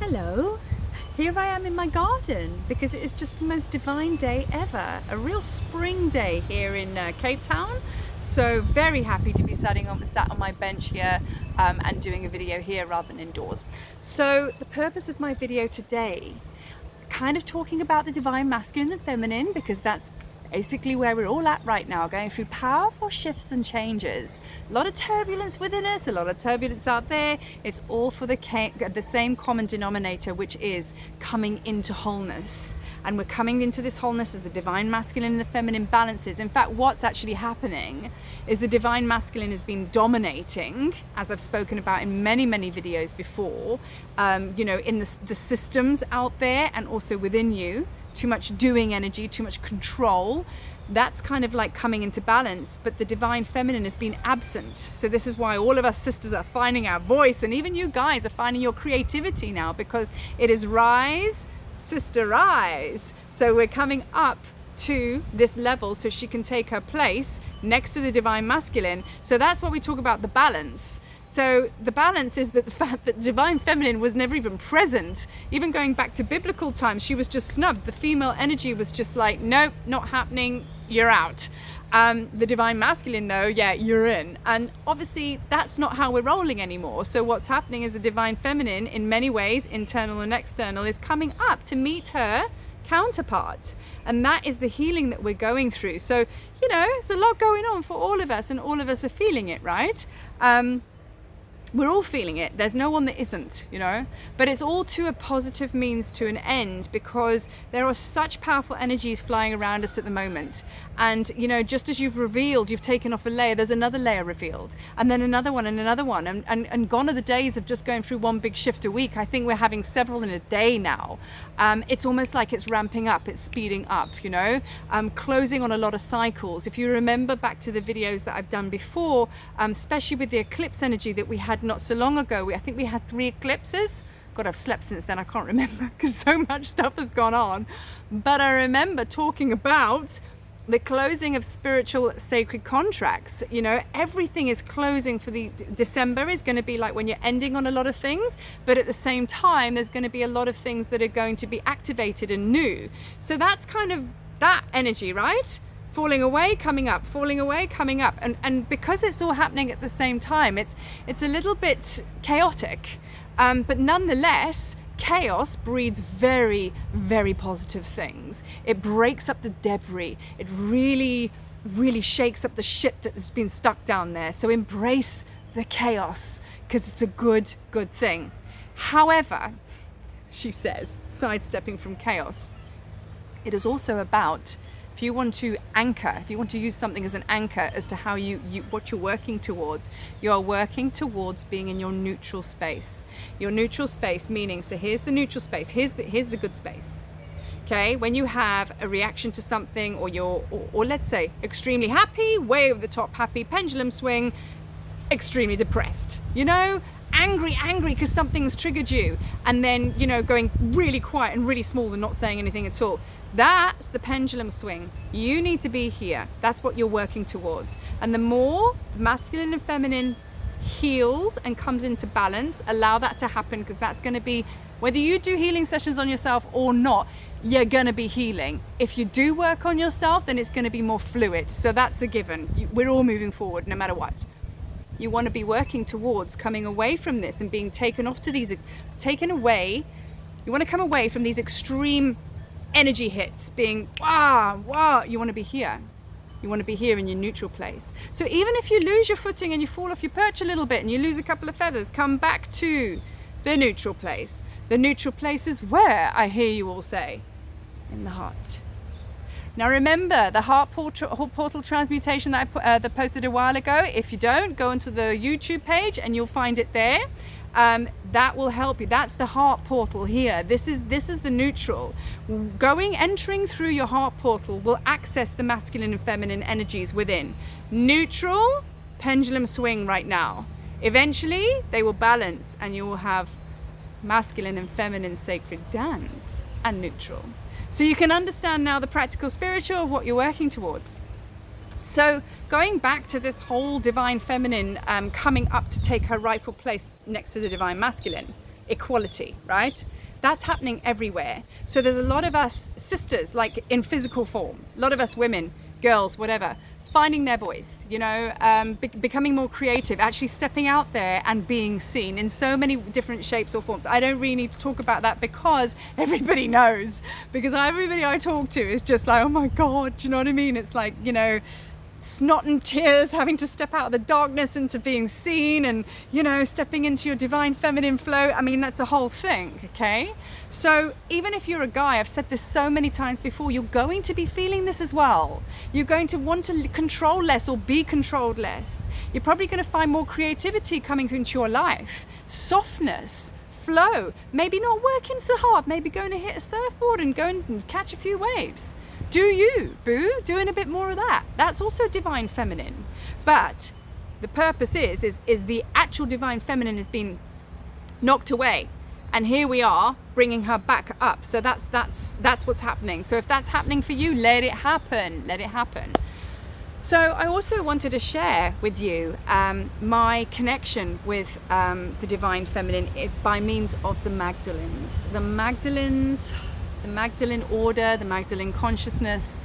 Hello, here I am in my garden because it is just the most divine day ever, a real spring day here in Cape Town. So very happy to be sat on my bench here and doing a video here rather than indoors. So the purpose of my video today, kind of talking about the divine masculine and feminine, because that's basically where we're all at right now, going through powerful shifts and changes. A lot of turbulence within us, a lot of turbulence out there. It's all for the same common denominator, which is coming into wholeness. And we're coming into this wholeness as the divine masculine and the feminine balances. In fact, what's actually happening is the divine masculine has been dominating, as I've spoken about in many videos before, you know, in the systems out there and also within you. Too much doing energy, too much control. That's kind of like coming into balance, but the divine feminine has been absent. So this is why all of us sisters are finding our voice, and even you guys are finding your creativity now, because it is rise, sister, rise. So we're coming up to this level so she can take her place next to the divine masculine. So that's what we talk about, the balance. So the balance is that the fact that divine feminine was never even present. Even going back to biblical times, she was just snubbed. The female energy was just like, nope, not happening, you're out. The divine masculine though, yeah, you're in. And obviously that's not how we're rolling anymore. So what's happening is the divine feminine, in many ways, internal and external, is coming up to meet her counterpart. And that is the healing that we're going through. So, you know, there's a lot going on for all of us, and all of us are feeling it, right? We're all feeling it. There's no one that isn't, you know, but it's all to a positive means to an end, because there are such powerful energies flying around us at the moment. And, you know, just as you've revealed, you've taken off a layer, there's another layer revealed, and then another one and another one. And gone are the days of just going through one big shift a week. I think we're having several in a day now. It's almost like it's ramping up, it's speeding up, you know, closing on a lot of cycles. If you remember back to the videos that I've done before, especially with the eclipse energy that we had not so long ago, I think we had 3 eclipses. God, I've slept since then, I can't remember because so much stuff has gone on. But I remember talking about the closing of spiritual sacred contracts. You know, everything is closing for the December is going to be like when you're ending on a lot of things, but at the same time there's going to be a lot of things that are going to be activated and new. So that's kind of that energy, right? Falling away, coming up, falling away, coming up. And because it's all happening at the same time, it's a little bit chaotic, but nonetheless, chaos breeds very positive things. It breaks up the debris. It really shakes up the shit that has been stuck down there. So embrace the chaos, because it's a good thing. However, she says, sidestepping from chaos, it is also about, if you want to anchor, if you want to use something as an anchor as to how what you're working towards, you are working towards being in your neutral space. Your neutral space meaning, so here's the neutral space, here's the good space. Okay, when you have a reaction to something, or let's say extremely happy, way over the top happy, pendulum swing, extremely depressed, you know, angry because something's triggered you, and then, you know, going really quiet and really small and not saying anything at all. That's the pendulum swing. You need to be here. That's what you're working towards. And the more masculine and feminine heals and comes into balance, allow that to happen, because that's going to be, whether you do healing sessions on yourself or not, you're going to be healing. If you do work on yourself, then it's going to be more fluid. So that's a given. We're all moving forward no matter what. You want to be working towards coming away from this and being taken away. You want to come away from these extreme energy hits, being wow. You want to be here. You want to be here in your neutral place. So even if you lose your footing and you fall off your perch a little bit and you lose a couple of feathers, come back to the neutral place. The neutral place is where, I hear you all say, in the heart. Now remember the heart portal transmutation that I posted a while ago. If you don't, go onto the YouTube page and you'll find it there. That will help you. That's the heart portal here. This is the neutral. Entering through your heart portal will access the masculine and feminine energies within. Neutral, pendulum swing right now. Eventually they will balance and you will have masculine and feminine sacred dance and neutral. So you can understand now the practical spiritual of what you're working towards. So going back to this whole divine feminine coming up to take her rightful place next to the divine masculine, equality, right? That's happening everywhere. So there's a lot of us sisters, like in physical form, a lot of us women, girls, whatever, finding their voice, you know, becoming more creative, actually stepping out there and being seen in so many different shapes or forms. I don't really need to talk about that because everybody knows, because everybody I talk to is just like, oh my God, do you know what I mean? It's like, you know, snot and tears, having to step out of the darkness into being seen, and, you know, stepping into your divine feminine flow. I mean, that's a whole thing, okay? So even if you're a guy, I've said this so many times before, you're going to be feeling this as well. You're going to want to control less or be controlled less. You're probably going to find more creativity coming into your life, softness, flow, maybe not working so hard, maybe going to hit a surfboard and go and catch a few waves. Do you, boo, doing a bit more of that. That's also divine feminine. But the purpose is the actual divine feminine has been knocked away. And here we are bringing her back up. So that's what's happening. So if that's happening for you, let it happen. Let it happen. So I also wanted to share with you my connection with the divine feminine by means of the Magdalenes. The Magdalenes, the Magdalene order, the Magdalene consciousness,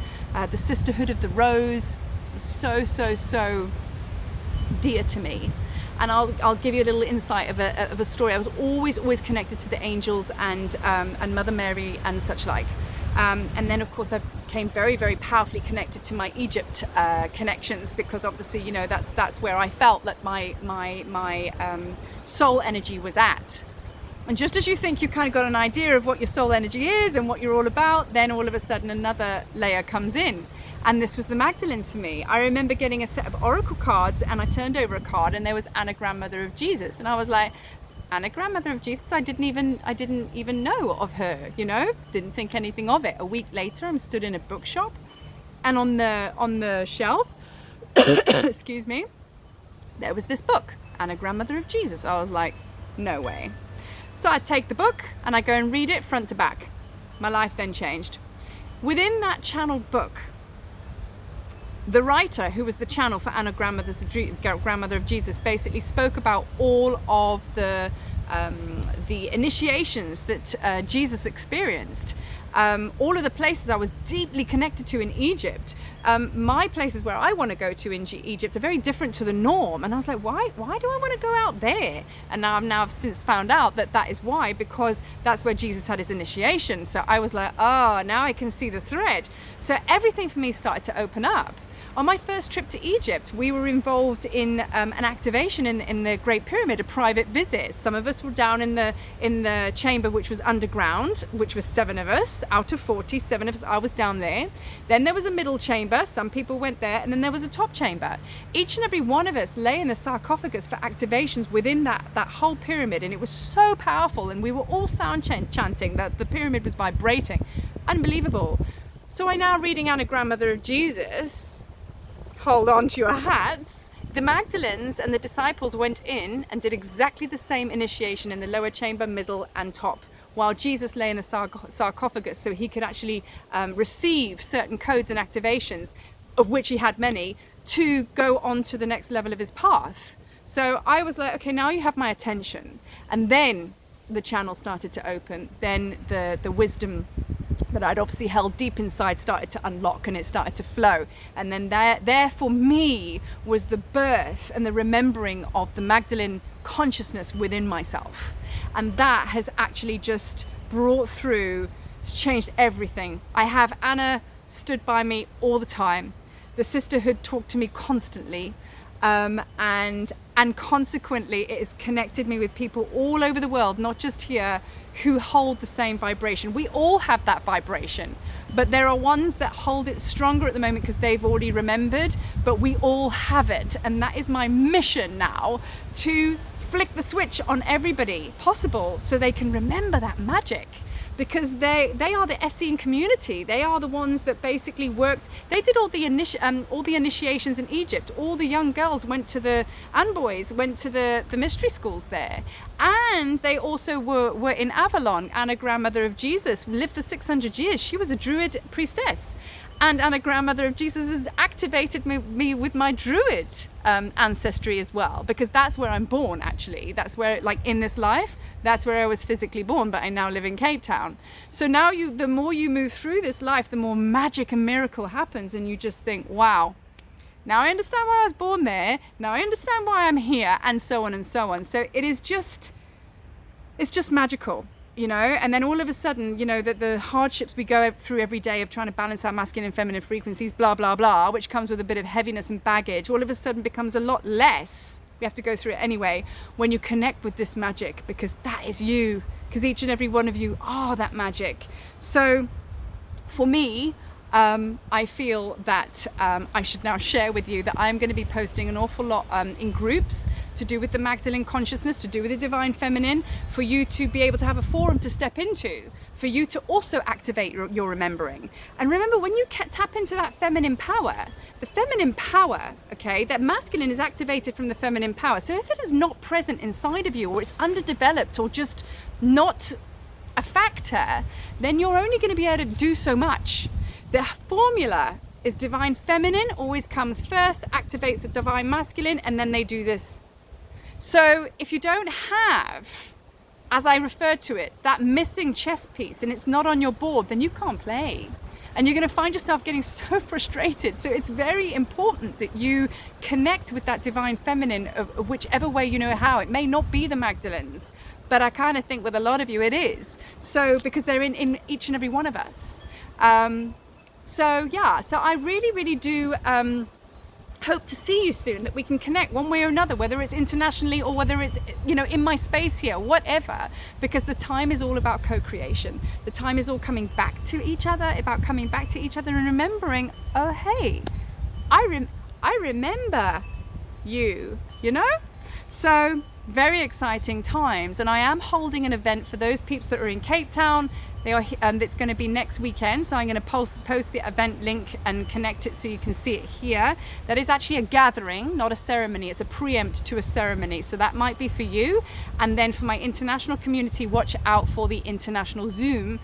the sisterhood of the rose, so dear to me. And I'll give you a little insight of a story. I was always connected to the angels and Mother Mary and such like. And then of course I became very powerfully connected to my Egypt connections, because obviously, you know, that's where I felt that my soul energy was at. And just as you think you kind of got an idea of what your soul energy is and what you're all about, then all of a sudden another layer comes in. And this was the Magdalenes for me. I remember getting a set of oracle cards, and I turned over a card and there was Anna, Grandmother of Jesus. And I was like, Anna, Grandmother of Jesus? I didn't even know of her, you know? Didn't think anything of it. A week later, I'm stood in a bookshop, and on the shelf, excuse me, there was this book, Anna, Grandmother of Jesus. I was like, no way. So I take the book and I go and read it front to back. My life then changed. Within that channeled book, the writer, who was the channel for Anna, Grandmother of Jesus, basically spoke about all of the initiations that Jesus experienced. All of the places I was deeply connected to in Egypt. My places where I want to go to in Egypt are very different to the norm. And I was like, why do I want to go out there? And I've since found out that is why, because that's where Jesus had his initiation. So I was like, oh, now I can see the thread. So everything for me started to open up. On my first trip to Egypt, we were involved in an activation in the Great Pyramid, a private visit. Some of us were down in the chamber, which was underground, which was 7 of us out of 40. 7 of us, I was down there. Then there was a middle chamber, some people went there, and then there was a top chamber. Each and every one of us lay in the sarcophagus for activations within that whole pyramid, and it was so powerful, and we were all sound chanting that the pyramid was vibrating. Unbelievable. So I'm now reading Anna, Grandmother of Jesus. Hold on to your hats. The Magdalenes and the disciples went in and did exactly the same initiation in the lower chamber, middle and top, while Jesus lay in the sarcophagus, so he could actually receive certain codes and activations, of which he had many, to go on to the next level of his path. So I was like, okay, now you have my attention. And then the channel started to open. Then the wisdom that I'd obviously held deep inside started to unlock, and it started to flow. And then there for me was the birth and the remembering of the Magdalene consciousness within myself. And that has actually just brought through, it's changed everything. I have Anna stood by me all the time. The sisterhood talked to me constantly. And consequently, it has connected me with people all over the world, not just here, who hold the same vibration. We all have that vibration, but there are ones that hold it stronger at the moment because they've already remembered, but we all have it. And that is my mission now, to flick the switch on everybody possible so they can remember that magic. Because they are the Essene community. They are the ones that basically worked. They did all the initiations in Egypt. All the young girls went to and boys went to the mystery schools there. And they also were in Avalon. Anna, Grandmother of Jesus, lived for 600 years. She was a Druid priestess. and a grandmother of Jesus has activated me with my Druid ancestry as well, because that's where I'm born actually. That's where, like in this life, that's where I was physically born, but I now live in Cape Town. So now the more you move through this life, the more magic and miracle happens, and you just think, wow, now I understand why I was born there, now I understand why I'm here, and so on and so on. So it's just magical. You know, and then all of a sudden, you know, that the hardships we go through every day of trying to balance our masculine and feminine frequencies, blah, blah, blah, which comes with a bit of heaviness and baggage, all of a sudden becomes a lot less. We have to go through it anyway when you connect with this magic, because that is you, because each and every one of you are that magic. So for me, I feel that I should now share with you that I'm going to be posting an awful lot in groups to do with the Magdalene consciousness, to do with the divine feminine, for you to be able to have a forum to step into, for you to also activate your remembering. And remember, when you tap into that feminine power, the feminine power, okay, that masculine is activated from the feminine power. So if it is not present inside of you, or it's underdeveloped, or just not a factor, then you're only going to be able to do so much. The formula is divine feminine always comes first, activates the divine masculine, and then they do this. So if you don't have, as I refer to it, that missing chess piece, and it's not on your board, then you can't play. And you're going to find yourself getting so frustrated. So it's very important that you connect with that divine feminine of whichever way you know how. It may not be the Magdalenes, but I kind of think with a lot of you it is. So because they're in each and every one of us. So yeah, so I really do hope to see you soon, that we can connect one way or another, whether it's internationally or whether it's, you know, in my space here, whatever, because the time is all about co-creation. The time is all coming back to each other, about coming back to each other and remembering, oh hey, I remember you, you know? So very exciting times, and I am holding an event for those peeps that are in Cape Town. It's going to be next weekend, so I'm going to post the event link and connect it so you can see it here. That is actually a gathering, not a ceremony. It's a preempt to a ceremony, so that might be for you. And then for my international community, watch out for the international Zoom,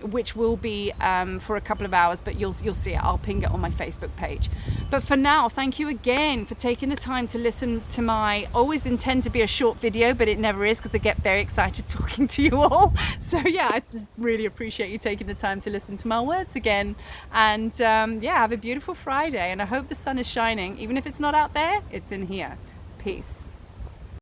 which will be for a couple of hours, but you'll see it. I'll ping it on my Facebook page. But for now, thank you again for taking the time to listen to my always intend to be a short video, but it never is, because I get very excited talking to you all. So yeah, I really appreciate you taking the time to listen to my words again. And yeah, have a beautiful Friday, and I hope the sun is shining. Even if it's not out there, it's in here. Peace.